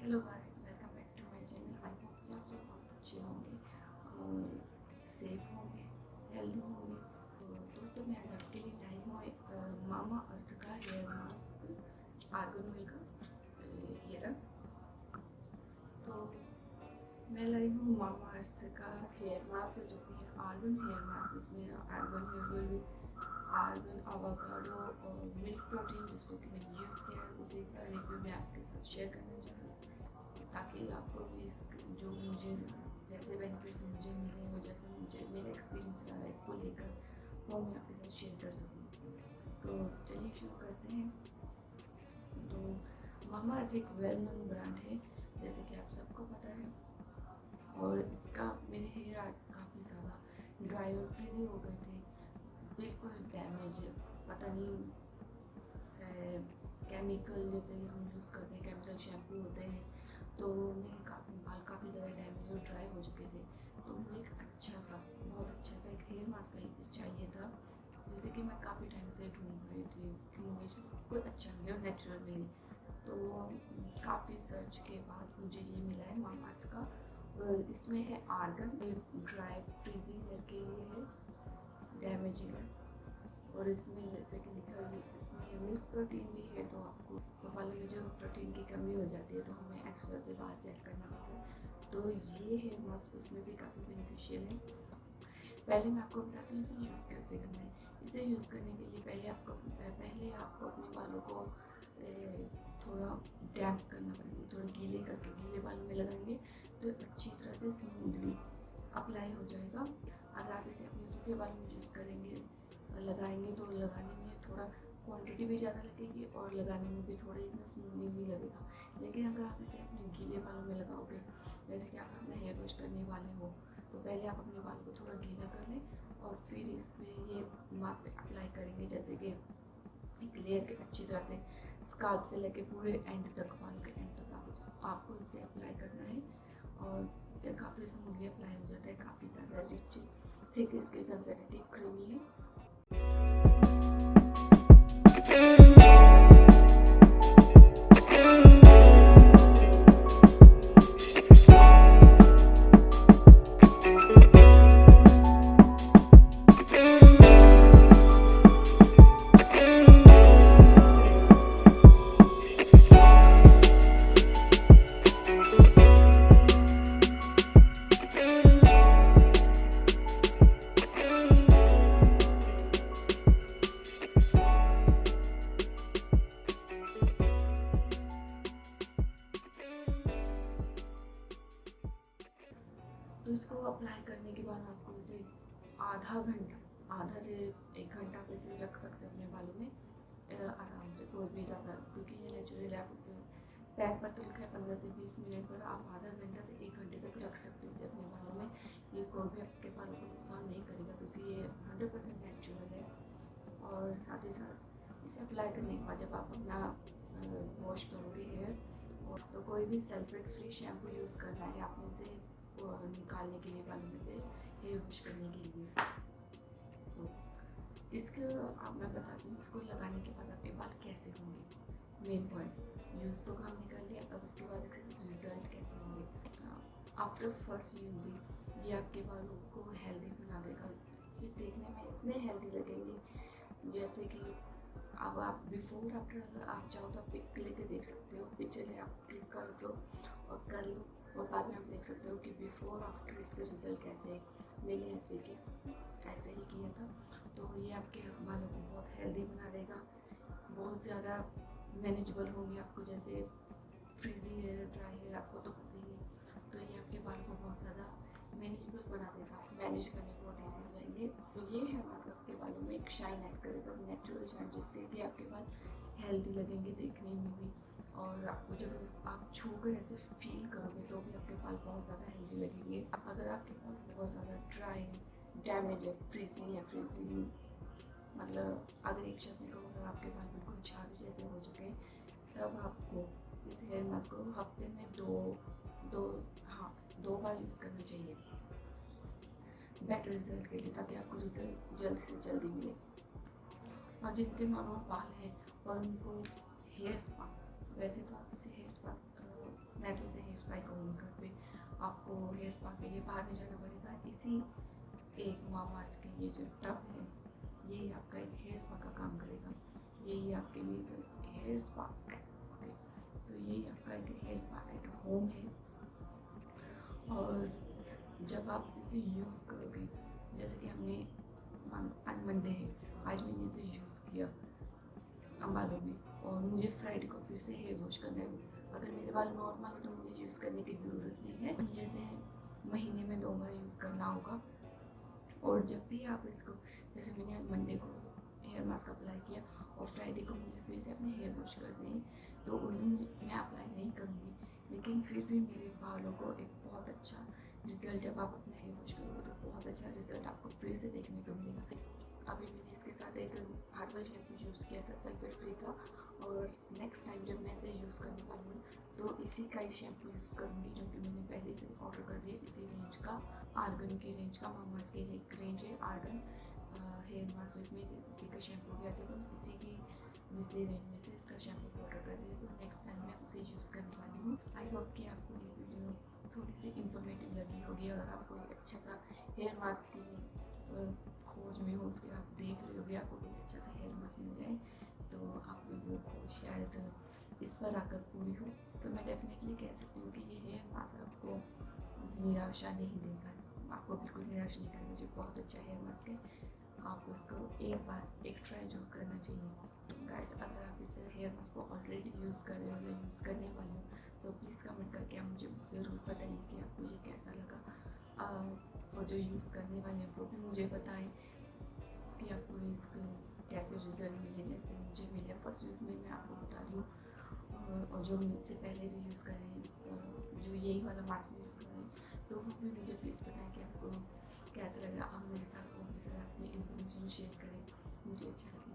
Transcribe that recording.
Hello guys, welcome back to my channel. I hope कि आप सब बहुत अच्छे होंगे और सेफ होंगे, हेल्दी होंगे। तो दोस्तों, मैं आज आपके लिए लाई हूँ मामा अर्थ का हेयर मास्क आर्गन ऑयल का ये रहा। तो मैं लाई हूँ मामा अर्थ का हेयर मास्क जो कि है आर्गन हेयर मास्क। इसमें argan hair oil, argan, avocado और मिल्क प्रोटीन जिसको कि मैंने यूज़ किया है, उसी का रिव्यू मैं आपके साथ शेयर करना चाह रही हूँ ताकि आपको भी इस जो मुझे जैसे बेनिफिट मुझे मिले वो जैसे मुझे मेरा एक्सपीरियंस रहा है इसको लेकर वो मैं आपके साथ शेयर कर सकूँ। तो चलिए शुरू करते हैं। तो मामाअर्थ एक वेल नोन ब्रांड है जैसे कि आप सबको पता है, और इसका मेरे हेयर आज काफ़ी ज़्यादा ड्राई और फ्रीजी हो गए थे, बिल्कुल डैमेज। पता नहीं केमिकल जैसे कि हम यूज़ करते हैं, केमिकल शैम्पू होते हैं, तो मेरे बाल काफ़ी ज़्यादा डैमेज और ड्राई हो चुके थे। तो मुझे एक अच्छा सा, बहुत अच्छा सा एक हेयर मास्क चाहिए था जैसे कि मैं काफ़ी टाइम से ढूंढ रही थी कि मुझे कोई अच्छा मिले और नेचुरल मिले। तो काफ़ी सर्च के बाद मुझे ये मिला है मामाअर्थ का। इसमें है आर्गन, ड्राई फ्रीजी हेयर के लिए है, डैमेज हेयर। और इसमें जैसे कि लिखा है इसमें मिल्क प्रोटीन भी है, तो आपको तो बालों में जो प्रोटीन की कमी हो जाती है तो हमें एक्स्ट्रा से बाहर से ऐड करना पड़ता है। तो ये हेयर मास्क इसमें भी काफ़ी बेनिफिशियल है। पहले मैं आपको बताती हूँ इसे यूज़ कैसे करना है। इसे यूज़ करने के लिए पहले आपको अपने बालों को थोड़ा डैम्प करना पड़ेगा, थोड़ा गीले करके गीले बालों में लगाएंगे तो अच्छी तरह से स्मूथली अप्लाई हो जाएगा। अगर आप इसे अपने सूखे बालों में यूज़ करेंगे लगाएंगे तो लगाने में थोड़ा क्वांटिटी भी ज़्यादा लगेगी और लगाने में भी थोड़ा इतना स्मूथली नहीं लगेगा। लेकिन अगर आप इसे अपने गीले बालों में लगाओगे, जैसे कि आप अपना हेयर वॉश करने वाले हो, तो पहले आप अपने बाल को थोड़ा गीला कर लें और फिर इसमें ये मास्क अप्लाई करेंगे। जैसे कि एक लेयर के अच्छी तरह से स्काल्प से लेके पूरे एंड तक, बालों के एंड तक आपको इसे अप्लाई करना है। और काफ़ी स्मूथली अप्लाई हो जाता है, काफ़ी ज़्यादा रिच थिक इसकी कंसर्वेटिव क्रीमी है। तो इसको अप्लाई करने के बाद आपको इसे आधा से 1 घंटा पे इसे रख सकते हैं अपने बालों में आराम से, कोई भी ज़्यादा, क्योंकि ये नेचुरल है। आप इसे पैक पर तो लिखा है 15 से 20 मिनट, पर आप आधा घंटा से 1 घंटे तक रख सकते हो इसे अपने बालों में। ये कोई भी आपके बालों को नुकसान नहीं करेगा क्योंकि ये 100% नेचुरल है। और साथ ही साथ इसे अप्लाई करने के बाद जब आप अपना वॉश करोगे हेयर, और तो कोई भी सल्फेट फ्री शैम्पू यूज़ करना है आपने इसे निकालने के लिए, बालों में से हेयर वॉश करने के लिए। तो इसके अब मैं बताती हूँ इसको लगाने के बाद आपके बाल कैसे होंगे। मेन पॉइंट, यूज़ तो हमने कर लिया, अब इसके बाद इसके रिजल्ट कैसे होंगे। आफ्टर फर्स्ट यूजिंग ये आपके बालों को हेल्दी बना देगा। ये देखने में इतने हेल्दी लगेंगे जैसे कि अब आप बिफोर आफ्टर, अगर आप चाहो तो पिक लेके देख सकते हो, पिक्चर आप क्लिक कर दो और कर लो, और बाद में आप देख सकते हो कि बिफोर आफ्टर इसके रिज़ल्ट कैसे है। मैंने ऐसे ही किया था। तो ये आपके बालों को बहुत हेल्दी बना देगा, बहुत ज़्यादा मैनेजेबल होंगे आपको, जैसे फ्रीजी हेयर, ड्राई हेयर आपको तो पता ही है। तो ये आपके बालों को बहुत ज़्यादा मैनेजेबल बना देगा, मैनेज करने बहुत ईजी हो जाएंगे। तो ये हेयर मास्क आपके बालों में एक शाइन ऐड करेगा, नेचुरल शाइन, जिससे कि आपके बाल हेल्दी लगेंगे देखने में भी, और आपको जब आप छूकर ऐसे फील करोगे तो भी आपके बाल बहुत ज़्यादा हेल्दी लगेंगे। अगर आपके बाल बहुत ज़्यादा ड्राई है, डैमेज है, फ्रीजी मतलब अगर एक शब्द में कहूँ, अगर आपके बाल बिल्कुल झाड़ू जैसे हो चुके हैं, तब आपको इस हेयर मास्क को हफ्ते में दो बार यूज़ करना चाहिए बेटर रिजल्ट के लिए, ताकि आपको रिजल्ट जल्द से जल्दी मिले। और जिनके नॉर्मल बाल हैं और उनको हेयर स्पा, वैसे तो आप इसे हेयर स्पा अच्छे से हेयर स्पा करूँगी घर पे। आपको हेयर स्पा के लिए बाहर नहीं जाना पड़ेगा। इसी एक मामाअर्थ की ये जो टब है, यही आपका एक हेयर स्पा का काम करेगा। यही आपके लिए हेयर स्पा ओके, तो यही आपका एक हेयर स्पा एट होम है। और जब आप इसे यूज़ करोगे, जैसे कि हमने आज मंडे है, आज मैंने इसे यूज़ किया बालों में, और मुझे फ्राइडे को फिर से हेयर वॉश करना है। अगर मेरे बाल नॉर्मल है तो मुझे यूज़ करने की ज़रूरत नहीं है, मुझे इसे महीने में 2 बार यूज़ करना होगा। और जब भी आप इसको, जैसे मैंने आज मंडे को हेयर मास्क अप्लाई किया और फ्राइडे को मुझे फिर से अपने हेयर वॉश करने हैं, तो उस दिन मैं अप्लाई नहीं करूँगी, लेकिन फिर भी मेरे बालों को एक बहुत अच्छा रिज़ल्ट, जब आप अपना हेयर वॉश करोगे तो बहुत अच्छा रिज़ल्ट आपको फिर से देखने को मिलेगा। अभी मैंने इसके साथ एक हर्बल शैम्पू यूज़ किया था, सल्फेट फ्री था, और नेक्स्ट टाइम जब मैं इसे यूज़ करने वाली हूँ तो इसी का ही शैम्पू यूज़ करूँगी, जो कि मैंने पहले से ऑर्डर कर दिया। इसी रेंज का, आर्गन की रेंज का, मामाअर्थ की एक रेंज है आर्गन हेयर मास्क, जिसमें इसी का शैम्पू भी आता है। तो इसी की इसी रेंज में से इसका शैम्पू ऑर्डर कर दिया, तो नेक्स्ट टाइम मैं उसे यूज़ करने वाली हूँ। आई होप कि आपको ये वीडियो थोड़ी सी इन्फॉर्मेटिव लगी होगी। अगर आपको एक अच्छा सा हेयर मास्क की खोज में हो, उसके आप देख रहे होगे, आपको कोई अच्छा सा हेयर मास्क मिल जाए, तो आपकी वो खोज शायद इस पर आकर पूरी हो, तो मैं डेफिनेटली कह सकती हूँ कि ये हेयर मास्क आपको निराशा नहीं देगा, आपको बिल्कुल निराश नहीं करेगा। जो बहुत अच्छा हेयर मास्क है, आपको इसको एक बार एक ट्राई जरूर करना चाहिए। गाइस, अगर आप इस हेयर मास्क को ऑलरेडी यूज़ कर रहे हो या यूज़ करने वाले हो, तो प्लीज़ कमेंट करके आप मुझे ज़रूर बताइए कि आपको ये कैसा लगा। और जो यूज़ करने वाले हैं वो भी मुझे बताएं कि आपको इसके कैसे रिज़ल्ट मिले, जैसे मुझे मिले। फर्स्ट यूज़ में मैं आपको बता रही हूँ, और जो मुझसे पहले भी यूज़ करें, जो यही वाला मास्क यूज़ करें, तो वो भी मुझे प्लीज़ बताएं कि आपको कैसा लगा। आप मेरे साथ और भी ज़्यादा अपनी इन्फॉर्मेशन शेयर करें, मुझे अच्छा लगेगा।